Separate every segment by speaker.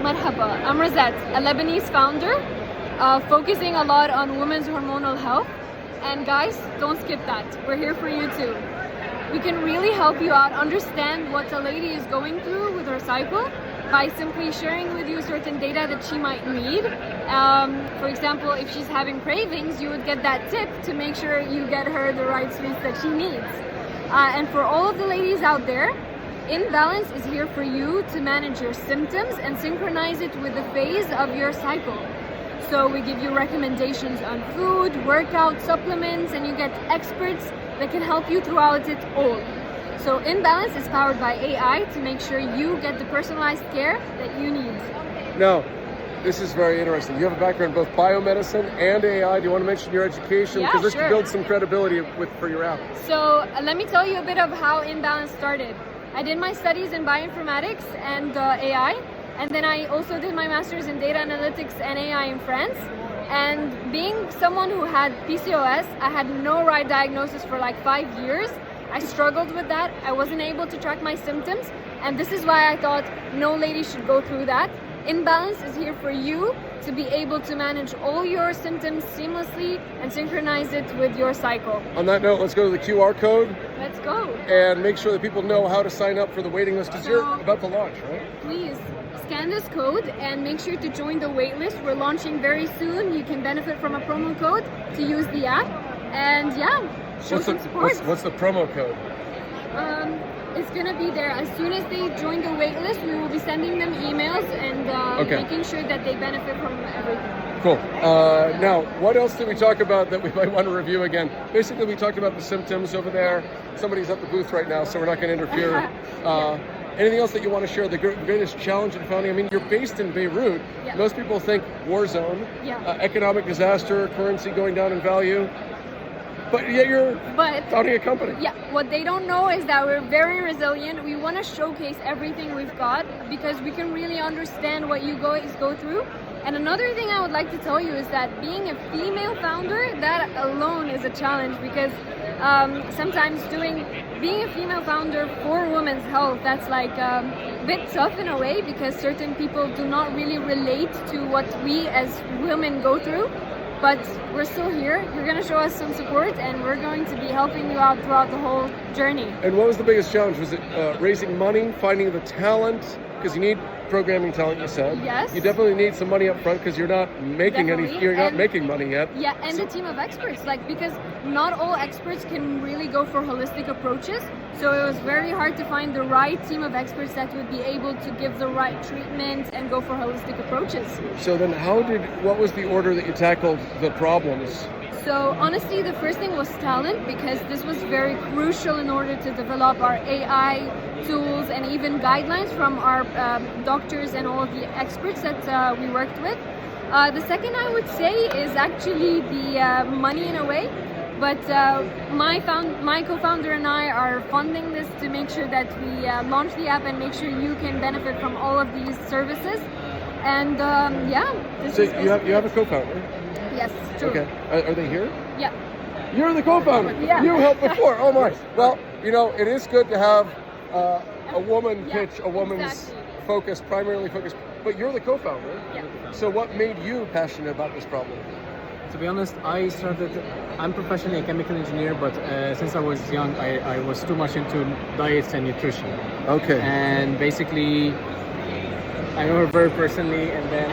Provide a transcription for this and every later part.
Speaker 1: Marhaba, I'm Rosette, a Lebanese founder, focusing a lot on women's hormonal health. And guys, don't skip that. We're here for you too. We can really help you out understand what a lady is going through with her cycle by simply sharing with you certain data that she might need. For example, if she's having cravings, you would get that tip to make sure you get her the right sweets that she needs. And for all of the ladies out there, InBalance is here for you to manage your symptoms and synchronize it with the phase of your cycle. So we give you recommendations on food, workout, supplements, and you get experts that can help you throughout it all. So InBalance is powered by AI to make sure you get the personalized care that you need.
Speaker 2: Now, this is very interesting. You have a background in both biomedicine and AI. Do you want to mention your education? Because this
Speaker 1: sure.
Speaker 2: builds some credibility for your app.
Speaker 1: So let me tell you a bit of how InBalance started. I did my studies in bioinformatics and AI, and then I also did my master's in data analytics and AI in France. And being someone who had PCOS, I had no right diagnosis for like 5 years. I struggled with that. I wasn't able to track my symptoms, and this is why I thought no lady should go through that. InBalance is here for you to be able to manage all your symptoms seamlessly and synchronize it with your cycle.
Speaker 2: On that note, let's go to the QR code.
Speaker 1: Let's go.
Speaker 2: And make sure that people know how to sign up for the waiting list, because you're about to launch, right?
Speaker 1: Please scan this code and make sure to join the wait list. We're launching very soon. You can benefit from a promo code to use the app. And yeah, show some support.
Speaker 2: What's the promo code?
Speaker 1: It's gonna be there as soon as they join the wait list. We will be sending them emails and making sure that they benefit from everything.
Speaker 2: Cool. Now, what else did we talk about that we might want to review again? Basically, we talked about the symptoms over there. Somebody's at the booth right now, so we're not going to interfere. Anything else that you want to share? The greatest challenge in founding? I mean, you're based in Beirut.
Speaker 1: Yeah.
Speaker 2: Most people think war zone,
Speaker 1: Yeah.
Speaker 2: Economic disaster, currency going down in value. But yet you're founding a company.
Speaker 1: Yeah, what they don't know is that we're very resilient. We want to showcase everything we've got because we can really understand what you guys go through. And another thing I would like to tell you is that being a female founder, that alone is a challenge because sometimes being a female founder for women's health, that's like a bit tough in a way because certain people do not really relate to what we as women go through. But we're still here. You're going to show us some support, and we're going to be helping you out throughout the whole journey.
Speaker 2: And what was the biggest challenge? Was it raising money, finding the talent? Because you need programming talent, you said.
Speaker 1: Yes.
Speaker 2: You definitely need some money up front because you're not making You're not making money yet.
Speaker 1: Yeah, and a team of experts, because not all experts can really go for holistic approaches. So it was very hard to find the right team of experts that would be able to give the right treatment and go for holistic approaches.
Speaker 2: So then what was the order that you tackled the problems?
Speaker 1: So honestly, the first thing was talent, because this was very crucial in order to develop our AI tools and even guidelines from our doctors and all of the experts that we worked with. The second I would say is actually the money in a way. But my co-founder and I are funding this to make sure that we launch the app and make sure you can benefit from all of these services. And
Speaker 2: So you have a co-founder?
Speaker 1: Yes, true.
Speaker 2: Okay. Are they here?
Speaker 1: Yeah.
Speaker 2: You're the co-founder.
Speaker 1: Yeah.
Speaker 2: You helped before. Oh my. Well, it is good to have a woman pitch, a woman's primarily focused. But you're the co-founder.
Speaker 1: Yeah.
Speaker 2: So what made you passionate about this problem?
Speaker 3: To be honest, I'm professionally a chemical engineer, but since I was young, I was too much into diets and nutrition.
Speaker 2: Okay.
Speaker 3: And basically, I know her very personally, and then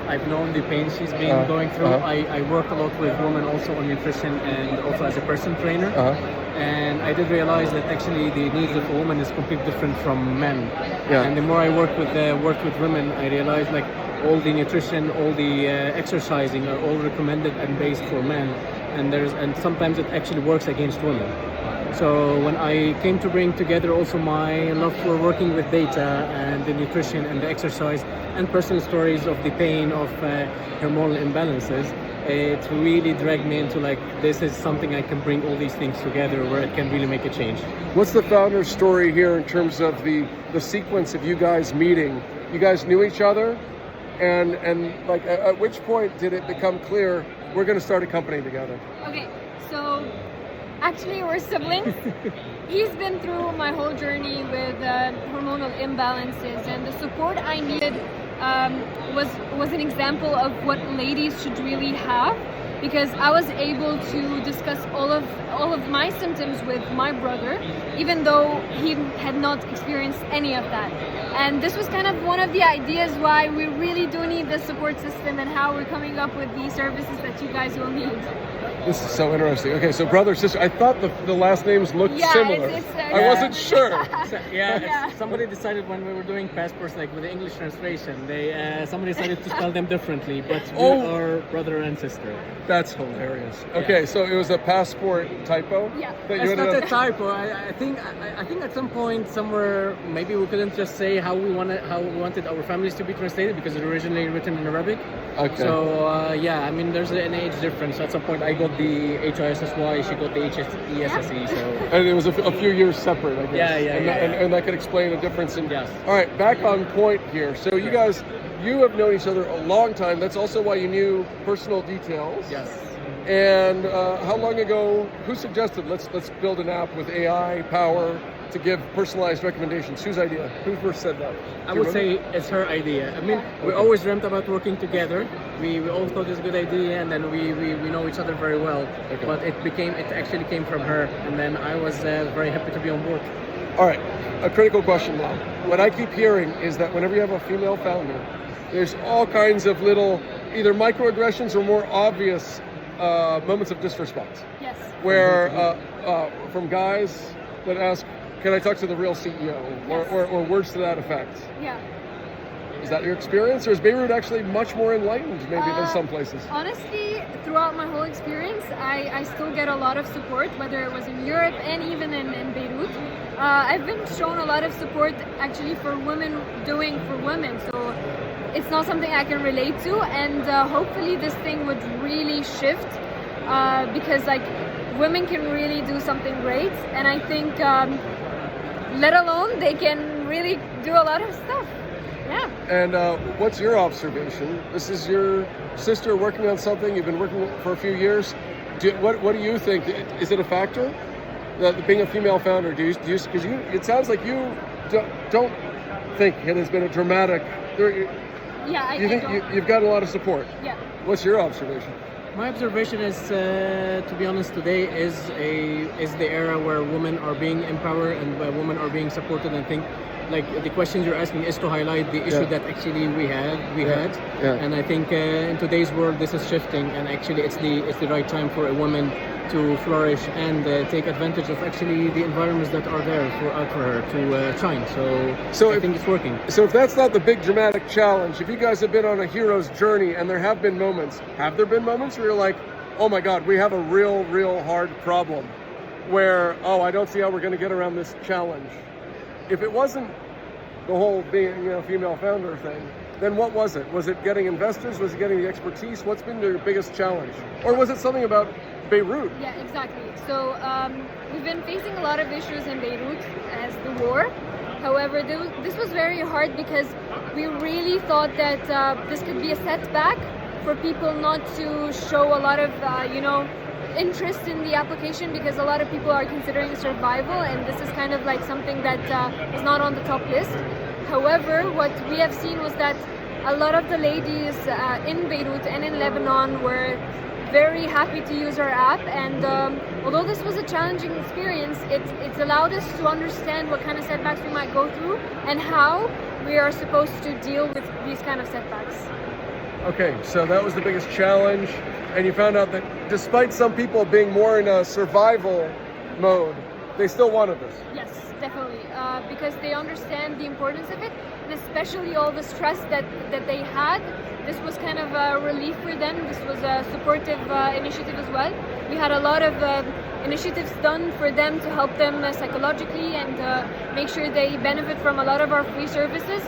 Speaker 3: I've known the pain she's been going through. I work a lot with women also on nutrition and also as a personal trainer. And I did realize that actually the needs of a woman is completely different from men.
Speaker 2: Yeah.
Speaker 3: And the more I work with women, I realized all the nutrition, all the exercising are all recommended and based for men, and sometimes it actually works against women. So when I came to bring together also my love for working with data and the nutrition and the exercise and personal stories of the pain of hormonal imbalances, it really dragged me into this is something I can bring all these things together where it can really make a change.
Speaker 2: What's the founder's story here in terms of the sequence of you guys meeting? You guys knew each other? And at which point did it become clear we're going to start a company together?
Speaker 1: Okay, so Actually, we're siblings. He's been through my whole journey with hormonal imbalances, and the support I needed was an example of what ladies should really have, because I was able to discuss all of my symptoms with my brother, even though he had not experienced any of that. And this was kind of one of the ideas why we really do need the support system, and how we're coming up with the services that you guys will need.
Speaker 2: This is so interesting. Okay, so brother, sister. I thought the last names looked similar. I wasn't sure.
Speaker 3: So, somebody decided when we were doing passports, like with the English translation, somebody decided to spell them differently, but we are brother and sister.
Speaker 2: That's hilarious. Okay, so it was a passport typo.
Speaker 1: Yeah.
Speaker 2: That you
Speaker 3: It's
Speaker 2: ended
Speaker 3: not
Speaker 2: up.
Speaker 3: a typo. I think at some point somewhere maybe we couldn't just say how we wanted our families to be translated, because it's originally written in Arabic.
Speaker 2: Okay.
Speaker 3: So I mean, there's an age difference. At some point, I got the HISSY, she got the HESSE. So
Speaker 2: And it was a few years separate, I guess.
Speaker 3: Yeah.
Speaker 2: And that could explain the difference in.
Speaker 3: Yes.
Speaker 2: All right, back on point here. So you guys, you have known each other a long time. That's also why you knew personal details.
Speaker 3: yes.
Speaker 2: And how long ago? Who suggested let's build an app with AI power to give personalized recommendations? Whose idea? Who first said that?
Speaker 3: I would say it's her idea. I mean, we always dreamt about working together. We all thought it was a good idea, and then we know each other very well.
Speaker 2: Okay.
Speaker 3: But it actually came from her, and then I was very happy to be on board.
Speaker 2: All right, a critical question now. What I keep hearing is that whenever you have a female founder, there's all kinds of little either microaggressions or more obvious moments of disrespect.
Speaker 1: Yes.
Speaker 2: Where from guys that ask, "Can I talk to the real CEO?" or words to that effect.
Speaker 1: Yeah.
Speaker 2: Is that your experience, or is Beirut actually much more enlightened maybe than some places?
Speaker 1: Honestly, throughout my whole experience, I still get a lot of support, whether it was in Europe and even in Beirut. I've been shown a lot of support actually for women doing for women, so it's not something I can relate to, and hopefully this thing would really shift, because like women can really do something great, and I think let alone they can really do a lot of stuff. Yeah.
Speaker 2: And what's your observation? This is your sister working on something. You've been working for a few years. What do you think? Is it a factor that being a female founder? Because it sounds like you don't think it has been a dramatic.
Speaker 1: Yeah,
Speaker 2: You think you've got a lot of support.
Speaker 1: Yeah.
Speaker 2: What's your observation?
Speaker 3: My observation is, to be honest, today is the era where women are being empowered and where women are being supported. And I think, like the questions you're asking is to highlight the issue that actually we had.
Speaker 2: Yeah.
Speaker 3: And I think in today's world this is shifting, and actually it's the right time for a woman to flourish and take advantage of actually the environments that are there for her to shine. So I think it's working.
Speaker 2: So if that's not the big dramatic challenge, if you guys have been on a hero's journey and there have been moments, have there been moments where you're like, oh my God, we have a real hard problem where, I don't see how we're going to get around this challenge? If it wasn't the whole being female founder thing, then what was it? Was it getting investors? Was it getting the expertise? What's been your biggest challenge? Or was it something about Beirut?
Speaker 1: Yeah, exactly. So we've been facing a lot of issues in Beirut as the war. However, this was very hard because we really thought that this could be a setback for people not to show a lot of, interest in the application, because a lot of people are considering survival, and this is kind of like something that is not on the top list. However, what we have seen was that a lot of the ladies in Beirut and in Lebanon were very happy to use our app, and although this was a challenging experience, it's allowed us to understand what kind of setbacks we might go through and how we are supposed to deal with these kind of setbacks.
Speaker 2: Okay, so that was the biggest challenge, and you found out that despite some people being more in a survival mode, they still wanted this.
Speaker 1: Yes, definitely, because they understand the importance of it, and especially all the stress that they had. This was kind of a relief for them. This was a supportive initiative as well. We had a lot of initiatives done for them to help them psychologically and make sure they benefit from a lot of our free services.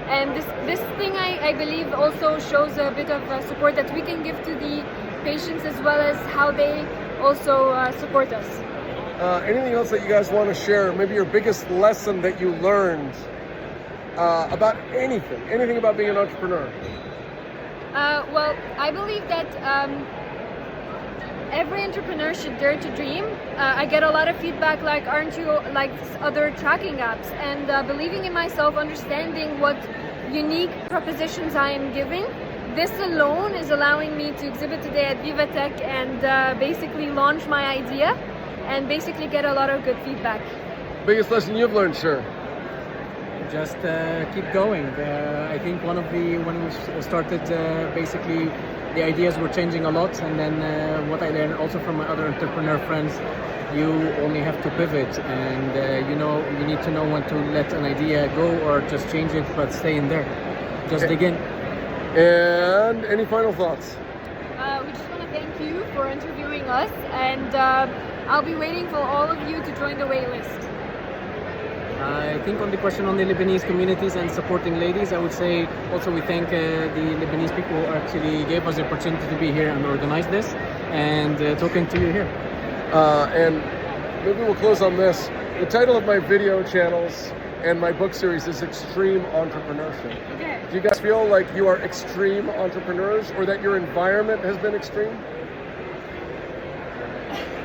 Speaker 1: And this thing, I believe, also shows a bit of support that we can give to the patients, as well as how they also support us.
Speaker 2: Anything else that you guys want to share? Maybe your biggest lesson that you learned about anything about being an entrepreneur?
Speaker 1: Well, I believe that every entrepreneur should dare to dream. I get a lot of feedback like, aren't you like other tracking apps? And believing in myself, understanding what unique propositions I am giving, this alone is allowing me to exhibit today at Vivatech and basically launch my idea and basically get a lot of good feedback.
Speaker 2: Biggest lesson you've learned, sir?
Speaker 3: Just keep going. I think when we started, basically the ideas were changing a lot, and then what I learned also from my other entrepreneur friends, you only have to pivot, and you need to know when to let an idea go or just change it, but stay in there. Just dig in.
Speaker 2: And any final thoughts?
Speaker 1: We just want to thank you for interviewing us, and I'll be waiting for all of you to join the waitlist.
Speaker 3: I think on the question on the Lebanese communities and supporting ladies, I would say also we thank the Lebanese people who actually gave us the opportunity to be here and organize this, and talking to you here.
Speaker 2: And maybe we'll close on this. The title of my video channels and my book series is Extreme Entrepreneurship.
Speaker 1: Okay.
Speaker 2: Do you guys feel like you are extreme entrepreneurs, or that your environment has been extreme?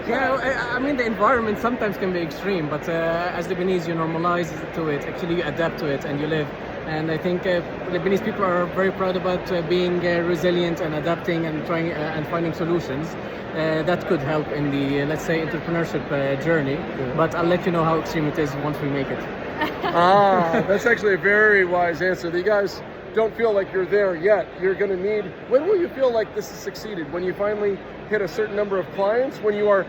Speaker 3: Yeah, I mean the environment sometimes can be extreme, but as Lebanese you normalize to it, actually you adapt to it and you live. And I think Lebanese people are very proud about being resilient and adapting and trying and finding solutions. That could help in the, let's say, entrepreneurship journey, but I'll let you know how extreme it is once we make it.
Speaker 2: That's actually a very wise answer. You guys don't feel like you're there yet. You're going to need, when will you feel like this has succeeded? When you finally hit a certain number of clients, when you are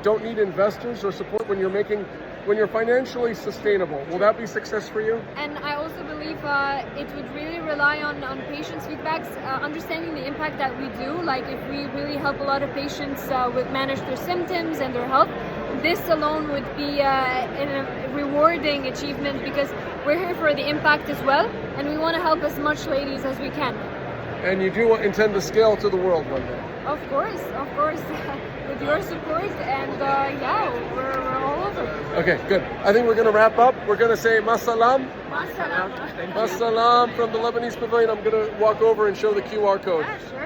Speaker 2: don't need investors or support, when you're financially sustainable, will that be success for you?
Speaker 1: And I also believe it would really rely on patients' feedbacks, understanding the impact that we do. Like if we really help a lot of patients with manage their symptoms and their health, this alone would be a rewarding achievement, because we're here for the impact as well, and we want to help as much ladies as we can.
Speaker 2: And you do intend to scale to the world one day?
Speaker 1: Of course, with your support, and yeah, we're all over.
Speaker 2: Okay, good. I think we're going to wrap up. We're going to say masalam.
Speaker 1: Masalam.
Speaker 2: Masalam from the Lebanese Pavilion. I'm going to walk over and show the QR code.
Speaker 1: Yeah, sure.